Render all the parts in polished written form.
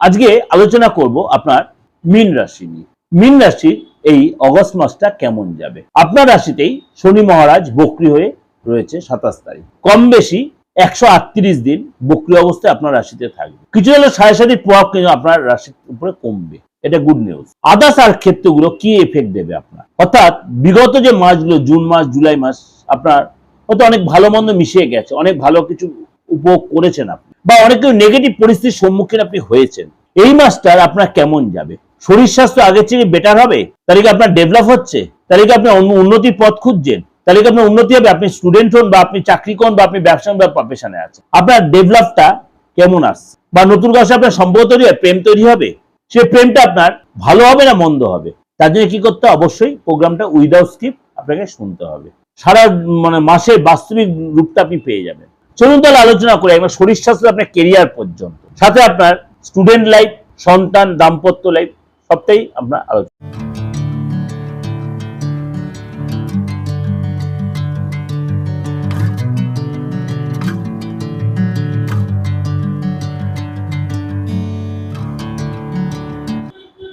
আজকে আলোচনা করব আপনার মীন রাশি নিয়ে। মীন রাশির এই অগস্ট মাসটা কেমন যাবে। আপনার রাশিতেই শনি মহারাজ বক্রী হয়ে রয়েছে 27 তারিখ। কম বেশি 138 দিন বক্রী অবস্থায় আপনার রাশিতে থাকবে। কিছু হলে সাড়ে প্রভাব কিন্তু আপনার রাশির উপরে কমবে, এটা গুড নিউজ। আদার্স আর ক্ষেত্রগুলো কি এফেক্ট দেবে আপনার, অর্থাৎ বিগত যে মাসগুলো জুন মাস জুলাই মাস আপনার হয়তো অনেক ভালো মন্দ মিশিয়ে গেছে, অনেক ভালো কিছু উপভোগ করেছেন আপনি, বা অনেক নেগেটিভ পরিস্থিতির সম্মুখীন আপনি হয়েছেন। এই মাসটার আপনার কেমন যাবে? শরীর স্বাস্থ্য আগের চেয়ে বেটার হবে? তাহলে কি আপনার ডেভেলপ হচ্ছে? তাহলে কি আপনি উন্নতির পথ খুঁজছেন? তাহলে কি আপনার উন্নতি হবে? আপনি স্টুডেন্ট হন বা আপনি চাকরি করুন বা আপনি ব্যবসা বা প্রফেশনে আছেন, আপনার ডেভেলপটা কেমন আসছে? বা নতুন কাছে আপনার সম্পর্ক তৈরি হবে, প্রেম তৈরি হবে, সেই প্রেমটা আপনার ভালো হবে না মন্দ হবে? তার জন্য কি করতে হবে? অবশ্যই প্রোগ্রামটা উইদাউট স্কিপ আপনাকে শুনতে হবে। সারা মাসের বাস্তবিক রূপটা আপনি পেয়ে যাবেন। চলুন তাহলে আলোচনা করি একবার শরীর স্বাস্থ্য আপনার কেরিয়ার পর্যন্ত, সাথে আপনার স্টুডেন্ট লাইফ, সন্তান, দাম্পত্য লাইফ সবটাই আমরা আলোচনা।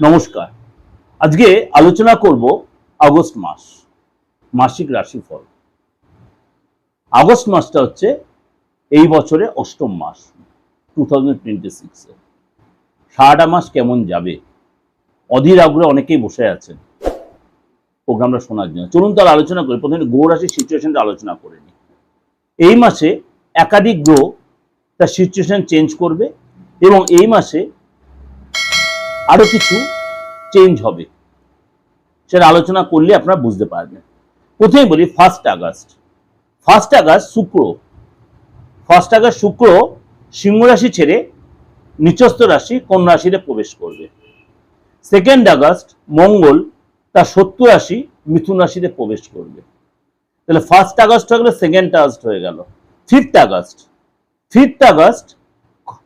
নমস্কার, আজকে আলোচনা করব আগস্ট মাস মাসিক রাশিফল। আগস্ট মাসটা হচ্ছে এই বছরে অষ্টম মাস 2026 এ। সারাটা মাস কেমন যাবে অধীর আগ্রহে অনেকেই বসে আছেন প্রোগ্রামটা শোনার জন্য। চলুন তাহলে আলোচনা করি। প্রথমে গ্রহ রাশির সিচুয়েশনটা আলোচনা করে নিই। এই মাসে একাধিক গ্রহ তার সিচুয়েশন চেঞ্জ করবে এবং এই মাসে আরো কিছু চেঞ্জ হবে, সেটা আলোচনা করলে আপনারা বুঝতে পারবেন। প্রথমে বলি 1 আগস্ট। 1 আগস্ট শুক্র সিংহ রাশি ছেড়ে নিচস্থ রাশি কন্যা রাশিতে প্রবেশ করবে। 2 আগস্ট মঙ্গল তার শত্রু রাশি মিথুন রাশিতে প্রবেশ করবে। তাহলে 1 আগস্ট হয়ে গেল, 2 আগস্ট হয়ে গেল। 5 আগস্ট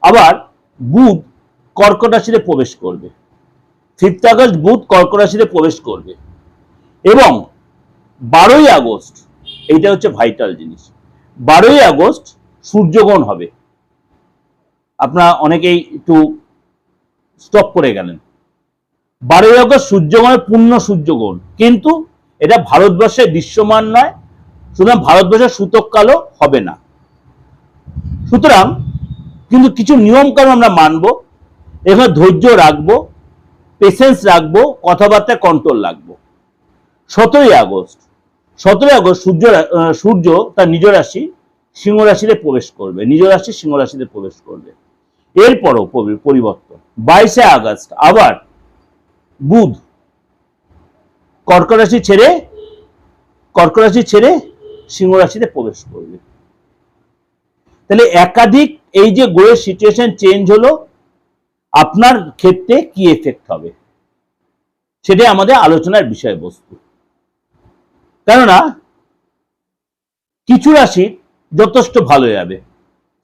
আবার বুধ কর্কট রাশিতে প্রবেশ করবে। 5 আগস্ট বুধ কর্কট রাশিতে প্রবেশ করবে এবং 12 আগস্ট, এইটা হচ্ছে ভাইটাল জিনিস, 12 আগস্ট সূর্যগ্রহণ হবে। আপনারা অনেকেই একটু স্টপ করে গেলেন। 12 আগস্ট সূর্যগ্রহণের পূর্ণ সূর্যগ্রহণ, কিন্তু এটা ভারতবর্ষে দৃশ্যমান নয়, সুতরাং ভারতবর্ষের সূতক কালও হবে না। সুতরাং কিন্তু কিছু নিয়ম কানুন আমরা মানবো, এখানে ধৈর্য রাখবো, পেশেন্স রাখবো, কথাবার্তা কন্ট্রোল রাখবো। 17 আগস্ট সূর্য তার নিজ রাশি সিংহ রাশিতে প্রবেশ করবে, নিজ রাশি সিংহ রাশিতে প্রবেশ করবে। এরপরও পরিবর্তন। 22 আগস্ট আবার বুধ কর্কট রাশি ছেড়ে সিংহ রাশিতে প্রবেশ করবে। তাহলে একাধিক এই যে গ্রহের সিচুয়েশন চেঞ্জ হলো, আপনার ক্ষেত্রে কি এফেক্ট হবে সেটাই আমাদের আলোচনার বিষয়বস্তু। কেননা কিছু রাশি যথেষ্ট ভালো যাবে।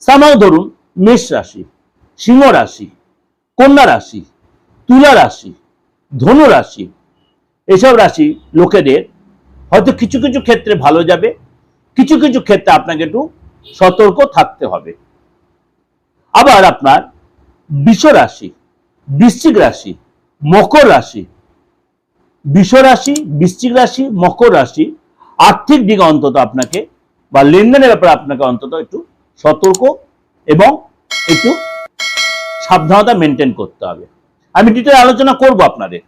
সামান্য ধরুন মেষ রাশি, সিংহ রাশি, কন্যা রাশি, তুলা রাশি, ধনু রাশি, এসব রাশি লোকেদের হয়তো কিছু কিছু ক্ষেত্রে ভালো যাবে, কিছু কিছু ক্ষেত্রে আপনাকে একটু সতর্ক থাকতে হবে। আবার আপনার বৃষ রাশি, বৃশ্চিক রাশি, মকর রাশি, বৃশ্চিক রাশি, মকর রাশি আর্থিক দিকে অন্তত আপনাকে বা লেনদেনের ব্যাপারে আপনাকে অন্তত একটু সতর্ক এবং একটু সাবধানতা মেনটেন করতে হবে। আমি ডিটেল আলোচনা করব আপনাদের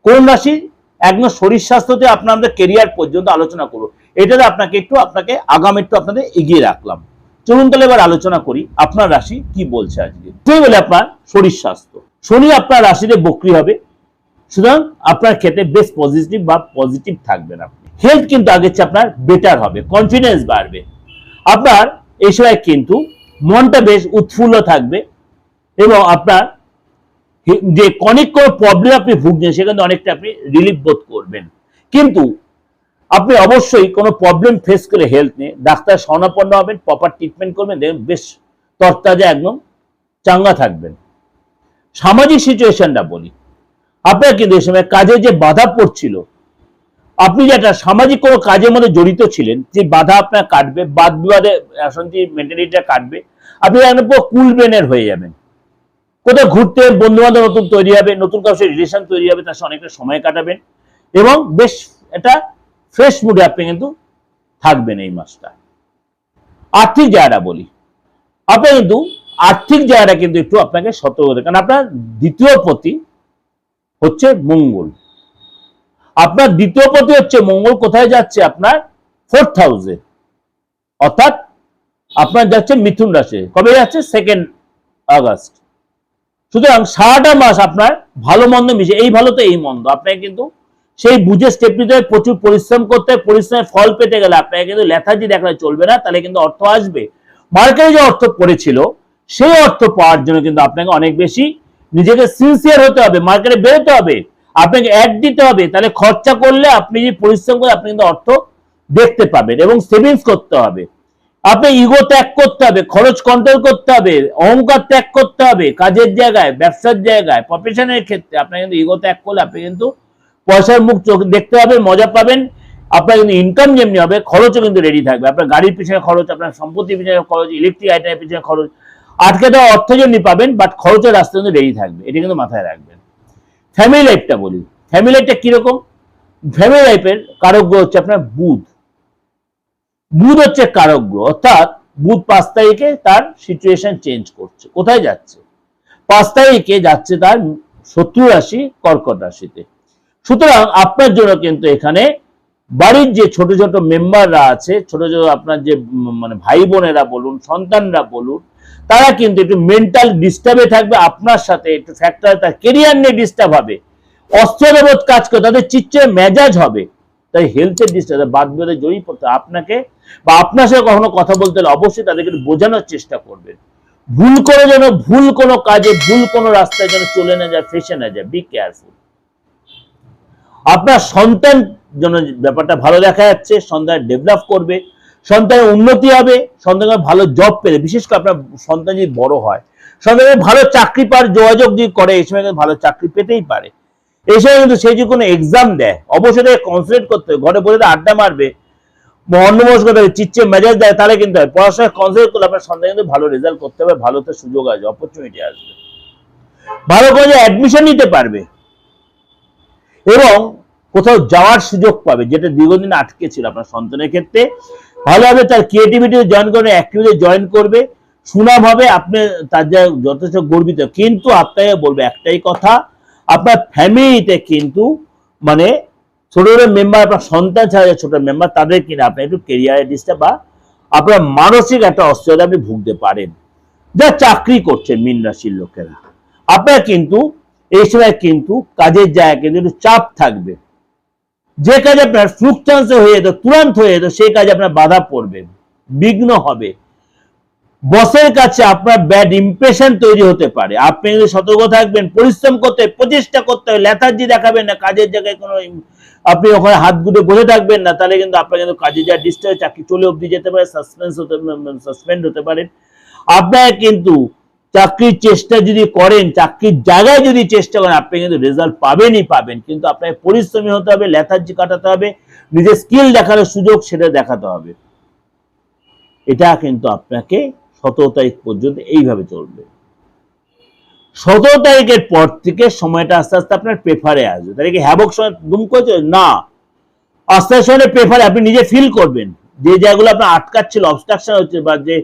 কোন রাশি একদম শরীর স্বাস্থ্যতে আপনাদের কেরিয়ার পর্যন্ত আলোচনা করব। এটাতে আপনাকে আগাম একটু আপনাদের এগিয়ে রাখলাম। চলুন তাহলে এবার আলোচনা করি আপনার রাশি কি বলছে আজকে। সেই বলে আপনার শরীর স্বাস্থ্য, শনি আপনার রাশিতে বক্রী হবে, সুতরাং আপনার ক্ষেত্রে বেশ পজিটিভ থাকবেন আপনি। হেলথ কিন্তু আগের চেয়ে আপনার বেটার হবে, কনফিডেন্স বাড়বে আপনার। এই সময় কিন্তু মনটা বেশ উৎফুল্ল থাকবে এবং আপনার যে অনেক কোনো প্রবলেম আপনি ভুগছেন সেখানে অনেকটা আপনি রিলিফ বোধ করবেন। কিন্তু আপনি অবশ্যই কোনো প্রবলেম ফেস করে হেলথ নিয়ে ডাক্তার শরণাপন্ন হবেন, প্রপার ট্রিটমেন্ট করবেন, দেখবেন বেশ তরতাজা একদম চাঙ্গা থাকবেন। সামাজিক সিচুয়েশনটা বলি, আপনার কিন্তু এই সময় কাজে যে বাধা পড়ছিল, আপনি যেটা সামাজিক কোনো কাজের মধ্যে জড়িত ছিলেন, যে বাধা আপনার কাটবে, বাদ বিবাদে অশান্তি মেন্টালিটিটা কাটবে, আপনি একদম পুরো কুল ব্রেনের হয়ে যাবেন। কোথাও ঘুরতে, বন্ধু বান্ধব নতুন তৈরি হবে, নতুন কারোর সাথে রিলেশন তৈরি হবে, তার সাথে অনেকটা সময় কাটাবেন এবং বেশ একটা ফ্রেশ মুডে আপনি কিন্তু থাকবেন এই মাসটা। আর্থিক জায়গাটা বলি, আপনি কিন্তু আর্থিক জায়গাটা কিন্তু একটু আপনাকে সতর্ক হতে, কারণ আপনার দ্বিতীয় পতি হচ্ছে মঙ্গল। আপনার দ্বিতীয় পতি হচ্ছে মঙ্গল, কোথায় যাচ্ছে? আপনার 4th হাউসে, অর্থাৎ আপনার যাচ্ছে মিথুন রাশি। কবে যাচ্ছে? 2 আগস্ট। সুতরাং সারাটা মাস আপনার ভালো মন্দ মিশে, এই ভালো তো এই মন্দ, আপনাকে কিন্তু সেই বুঝে স্টেপ নিতে হয়, প্রচুর পরিশ্রম করতে হয়। পরিশ্রমের ফল পেতে গেলে আপনাকে কিন্তু লেথার্জি দেখালে চলবে না, তাহলে কিন্তু অর্থ আসবে। মার্কেটে যে অর্থ পড়েছিল সেই অর্থ পাওয়ার জন্য কিন্তু আপনাকে অনেক বেশি নিজেকে সিনসিয়ার হতে হবে, মার্কেটে বেরোতে হবে, আপনাকে অ্যাড দিতে হবে। তাহলে খরচা করলে আপনি যে পরিশ্রম করে আপনি কিন্তু অর্থ দেখতে পাবেন, এবং সেভিংস করতে হবে। আপনি ইগো ত্যাগ করতে হবে, খরচ কন্ট্রোল করতে হবে, অহংকার ত্যাগ করতে হবে। কাজের জায়গায়, ব্যবসার জায়গায়, প্রফেশনের ক্ষেত্রে আপনার কিন্তু ইগো ত্যাগ করলে আপনি কিন্তু পয়সার মুখ চোখ দেখতে পাবেন, মজা পাবেন। আপনার কিন্তু ইনকাম যেমনি হবে, খরচও কিন্তু রেডি থাকবে। আপনার গাড়ির পিছনে খরচ, আপনার সম্পত্তির পিছনে খরচ, ইলেকট্রিক আইটেমের পিছনে খরচ, আটকে দেওয়া অর্থ যেমনি পাবেন, বাট খরচের রাস্তা কিন্তু রেডি থাকবে। এটা কিন্তু মাথায় রাখবেন। ফ্যামিলি লাইফটা বলি, ফ্যামিলি লাইফটা কিরকম? ফ্যামিলি লাইফের কারক গ্রহ হচ্ছে আপনার বুধ। বুধ হচ্ছে কারক গ্রহ, অর্থাৎ বুধ 5 তারিখে তার সিচুয়েশন চেঞ্জ করছে। কোথায় যাচ্ছে? 5 তারিখে যাচ্ছে তার শত্রু রাশি কর্কট রাশিতে। সুতরাং আপনার জন্য কিন্তু এখানে বাড়ির যে ছোট ছোট মেম্বাররা আছে, ছোট ছোট আপনার যে মানে ভাই বোনেরা বলুন, সন্তানরা বলুন, তারা কিন্তু একটু মেন্টাল ডিস্টার্বে থাকবে আপনার সাথে, একটু ফ্যাক্টর, তার কেরিয়ার নিয়ে ডিস্টার্ব হবে, অস্ত্রবোধ কাজ করে, তাদের চিচ্চে মেজাজ হবে। তাই হেলথের ডিস্টার্ব, বাদ বিবাদে জড়িয়ে পড়তে আপনাকে বা আপনার সাথে কখনো কথা বলতে হলে অবশ্যই তাদেরকে বোঝানোর চেষ্টা করবেন। ভুল করে যেন ভুল কোনো কাজে, ভুল কোনো রাস্তায় যেন চলে না যায়, ফেসে না যায়। Be careful. আপনার সন্তান যেন ব্যাপারটা ভালো দেখা যাচ্ছে, সন্তান ডেভেলপ করবে, সন্তানের উন্নতি হবে, সন্তানের ভালো জব পেলে, বিশেষ করে আপনার সন্তান যদি বড় হয়, সন্তানের ভালো চাকরি পাওয়ার যোগাযোগ যদি করে, এই সময় ভালো চাকরি পেতেই পারে। এই সময় কিন্তু সে যদি কোনো এক্সাম দেয়, অবশ্যই কনসেন্ট্রেট করতে হবে। ঘরে বসে আড্ডা মারবে, অন্যমনস্ক করতে হবে, চিচ্ছে মেজাজ দেয়, তাহলে কিন্তু পড়াশোনায় কনসেন্ট্রেট করলে আপনার সন্তান কিন্তু ভালো রেজাল্ট করতে হবে, ভালোতে সুযোগ আসবে, অপরচুনিটি আসবে, ভালো করে অ্যাডমিশন নিতে পারবে এবং কোথাও যাওয়ার সুযোগ পাবে, যেটা দীর্ঘদিন আটকে ছিল আপনার সন্তানের ক্ষেত্রে। ভালোভাবে তার ক্রিয়েটিভিটি জয়েন করবে, অ্যাক্টিভিটি জয়েন করবে, সুনাম হবে, আপনি তার যা যথেষ্ট গর্বিত। কিন্তু আপনাকে বলবো একটাই কথা, আপনার ফ্যামিলিতে কিন্তু মানে ছোট ছোট মেম্বার, আপনার সন্তান ছাড়া যে ছোট মেম্বার, তাদের কিনা আপনি একটু কেরিয়ারে ডিস্টার্ব বা আপনার মানসিক একটা অস্থিরতা আপনি ভুগতে পারেন। যা চাকরি করছে মীন রাশির লোকেরা, আপনার কিন্তু এই সময় কিন্তু কাজের জায়গায় কিন্তু একটু চাপ থাকবে। যে কাজ আপনার ফ্লুক চান্সে হয়ে যেত, তুরন্ত হয়ে যেত, সেই কাজে আপনার বাধা পড়বে, বিঘ্ন হবে। বসের কাছে আপনার ব্যাড ইমপ্রেশন তৈরি হতে পারে। আপনি কিন্তু সতর্ক থাকবেন, পরিশ্রম করতে, প্রচেষ্টা করতে হবে, লেথার্জি দেখাবেন না। কাজের জায়গায় কোনো আপনি ওখানে হাত গুটে বসে থাকবেন না, তাহলে কিন্তু আপনার কিন্তু কাজে যা ডিস্টার্ব, চাকরি চলে অবধি যেতে পারে, সাসপেন্ড হতে পারেন। আপনার কিন্তু চাকরির চেষ্টা যদি করেন, চাকরির জায়গায় যদি চেষ্টা করেন, আপনি কিন্তু রেজাল্ট পাবেনই পাবেন, কিন্তু আপনাকে পরিশ্রমী হতে হবে, লেথার্জি কাটাতে হবে, নিজের স্কিল দেখানোর সুযোগ সেটা দেখাতে হবে। এটা কিন্তু আপনাকে 17 তারিখ পর্যন্ত এইভাবে চলবে। 17 তারিখের পর থেকে সময়টা আস্তে আস্তে আপনার প্রেফারে আসবে। তাহলে কি হ্যাবক সময় দুম করেছে না, আস্তে আস্তে প্রেফারে আপনি নিজে ফিল করবেন। যে জায়গাগুলো আপনার আটকাচ্ছিল, অবস্ট্রাকশন হচ্ছে, বা যে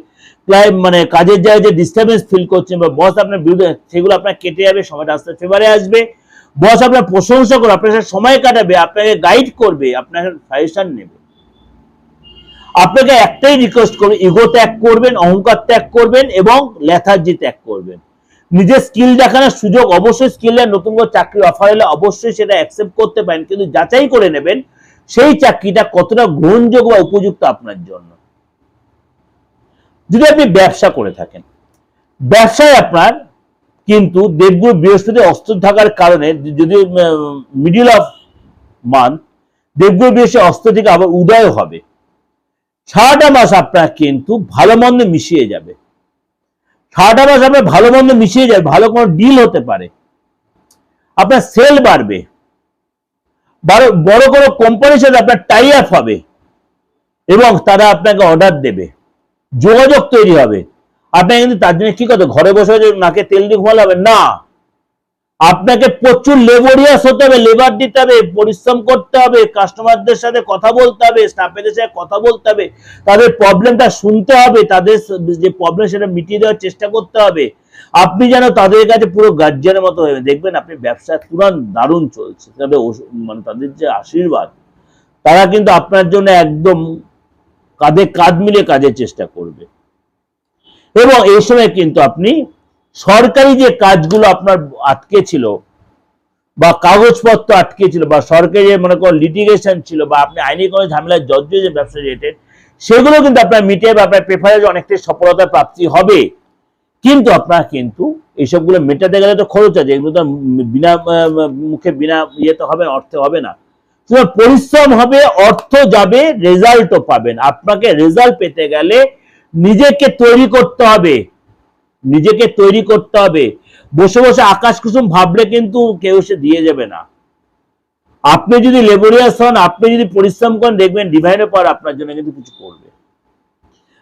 মানে কাজের জায়গায় যে ডিস্টারবেন্স ফিল করছেন, বা বস আপনার বিরুদ্ধে, সেগুলো আপনার কেটে যাবে, সময়টা আস্তে ফেভারে আসবে। বস আপনার প্রশংসা করবে, আপনার সাথে সময় কাটাবে, আপনাকে গাইড করবে, আপনার সাজেশন নেবে। আপনাকে একটাই রিকোয়েস্ট করবে, ইগো ত্যাগ করবেন, অহংকার ত্যাগ করবেন এবং লেথার্জি ত্যাগ করবেন। নিজের স্কিল দেখানোর সুযোগ, অবশ্যই স্কিলের নতুন করে চাকরি অফার হলে অবশ্যই সেটা অ্যাকসেপ্ট করতে পারেন, কিন্তু যাচাই করে নেবেন সেই চাকরিটা কতটা গ্রহণযোগ্য বা উপযুক্ত আপনার জন্য। যদি আপনি ব্যবসা করে থাকেন, ব্যবসায় আপনার কিন্তু দেবগুরু বৃহস্পতি অস্ত থাকার কারণে, যদি মিডিল অফ মান্থ দেবগুরু বৃহস্পতি অস্ত থেকে আবার উদয় হবে, সারাটা মাস আপনার কিন্তু ভালো মন্দ মিশিয়ে যাবে। সারাটা মাস আপনার ভালো মন্দ মিশিয়ে যাবে, ভালো কোনো ডিল হতে পারে, আপনার সেল বাড়বে, বড় কোনো কোম্পানির সাথে আপনার টাই আপ হবে এবং তারা আপনাকে অর্ডার দেবে, যোগাযোগ তৈরি হবে। আপনাকে কিন্তু তার জন্য কি করতে, ঘরে বসে নাকে তেল দিয়ে ঘুমালে হবে না, আপনাকে প্রচুর লেবরিয়াস হতে হবে, লেবার দিতে হবে, পরিশ্রম করতে হবে, কাস্টমারদের সাথে কথা বলতে হবে, স্টাফেদের সাথে কথা বলতে হবে, তাদের প্রবলেমটা শুনতে হবে, তাদের যে প্রবলেম সেটা মিটিয়ে দেওয়ার চেষ্টা করতে হবে। আপনি যেন তাদের কাছে পুরো গার্জিয়ানের মতো হয়ে দেখবেন আপনি ব্যবসা পুরান দারুণ চলছে। তবে মানে তাদের যে আশীর্বাদ, তারা কিন্তু আপনার জন্য একদম কাঁধে কাঁধ মিলে কাজের চেষ্টা করবে। এবং এই সময় কিন্তু আপনি সরকারি যে কাজগুলো আপনার আটকে ছিল বা কাগজপত্র আটকে ছিল বা সরকারি যে মনে করেন লিটিগেশন ছিল বা আপনি আইনি কোনো ঝামেলায় জর্জরিত যে ব্যবসা রিলেটেড, সেগুলো কিন্তু আপনার মিটে বা আপনার প্রেফারেন্স অনেকটাই সফলতা প্রাপ্তি হবে। কিন্তু আপনার কিন্তু এইসবগুলো মেটাতে গেলে তো খরচ আছে, এগুলো তো বিনা মুখে বিনা ইয়েতে হবে, অর্থে হবে না। পরিশ্রম হবে, অর্থ যাবে, রেজাল্টও পাবেন। আপনাকে রেজাল্ট পেতে গেলে নিজেকে তৈরি করতে হবে, নিজেকে তৈরি করতে হবে। বসে বসে আকাশ কুসুম ভাবলে কিন্তু কেউ সে দিয়ে যাবে না। আপনি যদি লেবরিয়াস হন, আপনি যদি পরিশ্রম করেন, দেখবেন ডিভাইনের পর আপনার জন্য কিন্তু কিছু করবে।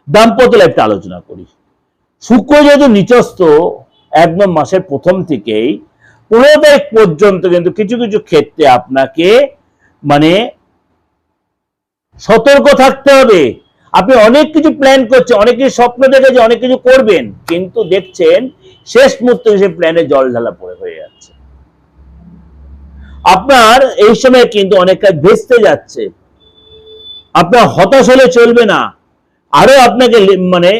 দাম্পত্য লাইফটা আলোচনা করি। শুক্র যেহেতু নিচস্থ একদম মাসের প্রথম থেকেই 15 তারিখ পর্যন্ত কিন্তু কিছু কিছু ক্ষেত্রে আপনাকে মানে সতর্ক থাকতে হবে। আপনি অনেক কিছু প্ল্যান করছেন, অনেক কিছু স্বপ্ন দেখেছেন, অনেক কিছু করবেন, কিন্তু দেখছেন শেষ মুহূর্তে সেই প্ল্যানে জল ঢালা পড়ে হয়ে যাচ্ছে। আপনার এই সময় কিন্তু অনেক কাজ ভেস্তে যাচ্ছে। আপনার হতাশ হলে চলবে না, আরো আপনাকে মানে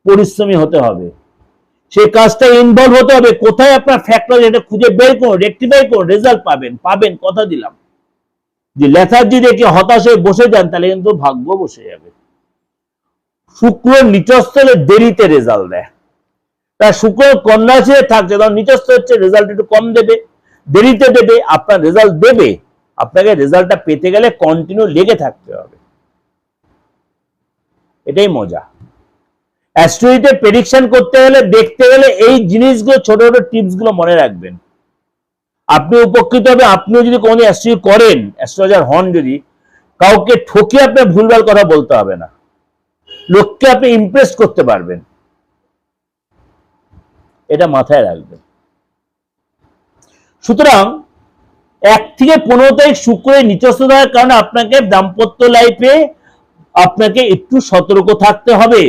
পরিশ্রমী হতে হবে, সেই কাজটা ইনভলভ হতে হবে। কোথায় আপনার ফ্যাক্টর এটা খুঁজে বের করুন, রেকটিফাই করুন, রেজাল্ট পাবেন, পাবেন কথা দিলাম। যে লেথার্জি দেখে হতাশ হয়ে বসে যান, তাহলে কিন্তু ভাগ্য বসে যাবে। শুক্র নিচস্থ হলে দেরিতে রেজাল্ট দেয়, তাই শুক্র কন্যা ছেড়ে থাকছে, তখন নিচস্থ হচ্ছে, রেজাল্ট একটু কম দেবে, দেরিতে দেবে, আপনার রেজাল্ট দেবে। আপনাকে রেজাল্টটা পেতে গেলে কন্টিনিউ লেগে থাকতে হবে, এটাই মজা। অ্যাস্ট্রোলজিতে প্রেডিকশন করতে গেলে, দেখতে গেলে এই জিনিসগুলো, ছোট ছোট টিপস গুলো মনে রাখবেন, আপনি উপকৃত হবে। আপনিও যদি কোনো অ্যাস্ট্রোলজি করেন, অ্যাস্ট্রোলজার হন, যদি কাউকে ঠকে আপনার ভুলভাল কথা বলতে হবে না, লোককে আপনি ইমপ্রেস করতে পারবেন, এটা মাথায় রাখবেন। সুতরাং 1 থেকে 15 তারিখ শুক্রের নিচস্থ থাকার কারণে আপনাকে দাম্পত্য লাইফে আপনাকে একটু সতর্ক থাকতে হবে।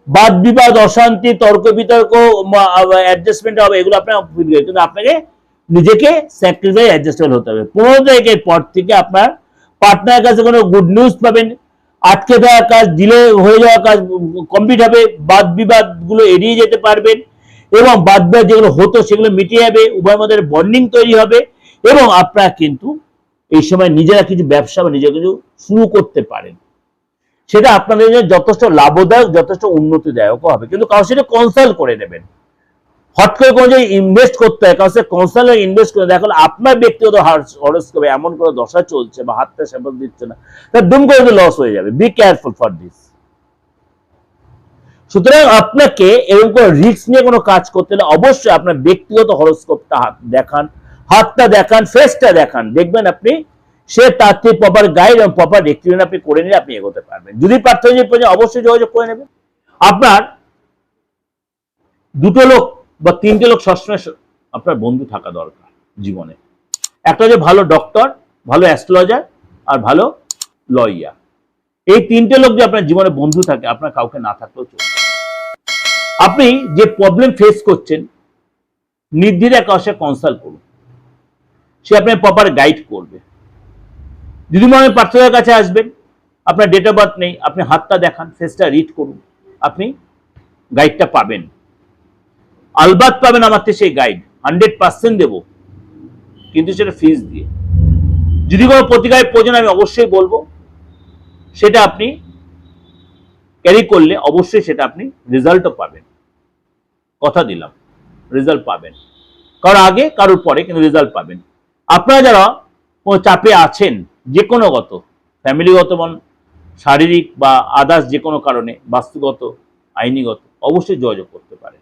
বাদ বিবাদ, অশান্তি, তর্ক বিতর্ক, অ্যাডজাস্টমেন্ট হবে, এগুলো আপনার, কিন্তু আপনাকে নিজেকে স্যাক্রিফাইস অ্যাডজাস্টেবল হতে হবে। 15 তারিখের পর থেকে আপনার পার্টনারের কাছে কোনো গুড নিউজ পাবেন, আটকে দেওয়া কাজ, ডিলে হয়ে যাওয়া কাজ কমপ্লিট হবে, বাদ বিবাদ গুলো এড়িয়ে যেতে পারবেন, এবং বাদ বিবাদ যেগুলো হতো সেগুলো মিটে যাবে, উভয়ের মধ্যে বন্ডিং তৈরি হবে, এবং আপনারা কিন্তু এই সময় নিজেরা কিছু ব্যবসা বা নিজেরা কিছু শুরু করতে পারেন। সেটা আপনাদের জন্য যথেষ্ট লাভদায়ক, যথেষ্ট উন্নতিদায়কও হবে। কিন্তু কারোর সাথে কনসাল্ট করে নেবেন, হট করে কোনো জায়গায় ইনভেস্ট করতে হয়, কারোর সাথে কনসাল্ট ইনভেস্ট করে দেখুন আপনার ব্যক্তিগত হরস্কোপে এমন কোনো দশা চলছে বা হাতটা সেবন দিচ্ছে না, তার দুম করে লস হয়ে যাবে। Be careful for this. সুতরাং আপনাকে এরকম করে রিস্ক নিয়ে কোনো কাজ করতে হলে অবশ্যই আপনার ব্যক্তিগত হরস্কোপটা দেখান, হাতটা দেখান, ফেসটা দেখান, দেখবেন আপনি সে তার থেকে প্রপার গাইড এবং প্রপার রেক্টিফিকেশন আপনি করে নিলে আপনি এগোতে পারবেন। যদি প্রার্থনা প্রয়োজন অবশ্যই যোগাযোগ করে নেবেন। আপনার 2টো লোক বা 3টে লোক সবসময় আপনার বন্ধু থাকা দরকার জীবনে। একটা হচ্ছে ভালো ডক্টর, ভালো অ্যাস্ট্রোলজার, আর ভালো লয়ার। এই 3টে লোক যে আপনার জীবনে বন্ধু থাকে, আপনার কাউকে না থাকলেও চলবে। আপনি যে প্রবলেম ফেস করছেন, নির্দ্বিধায় কারোর সাথে কনসাল্ট করুন, সে আপনার প্রপার গাইড করবে। যদি মনে হয় প্রার্থনার কাছে আসবেন, আপনার ডেট অফ বার্থ নেই, আপনি হাতটা দেখান, ফেসটা রিড করুন, আপনি গাইডটা পাবেন। আলবাত পাবেন আমার থেকে সেই গাইড, 100% দেবো, কিন্তু সেটা ফিস দিয়ে। যদি কোনো প্রতিকারের প্রয়োজন আমি অবশ্যই বলবো, সেটা আপনি ক্যারি করলে অবশ্যই সেটা আপনি রেজাল্টও পাবেন, কথা দিলাম, রেজাল্ট পাবেন। কারোর আগে কারোর পরে, কিন্তু রেজাল্ট পাবেন। আপনারা যারা কোনো চাপে আছেন, যে কোনো গত, ফ্যামিলিগত মন, শারীরিক বা আদার্স যে কোনো কারণে, বাস্তুগত, আইনিগত, অবশ্যই যোগাযোগ করতে পারেন।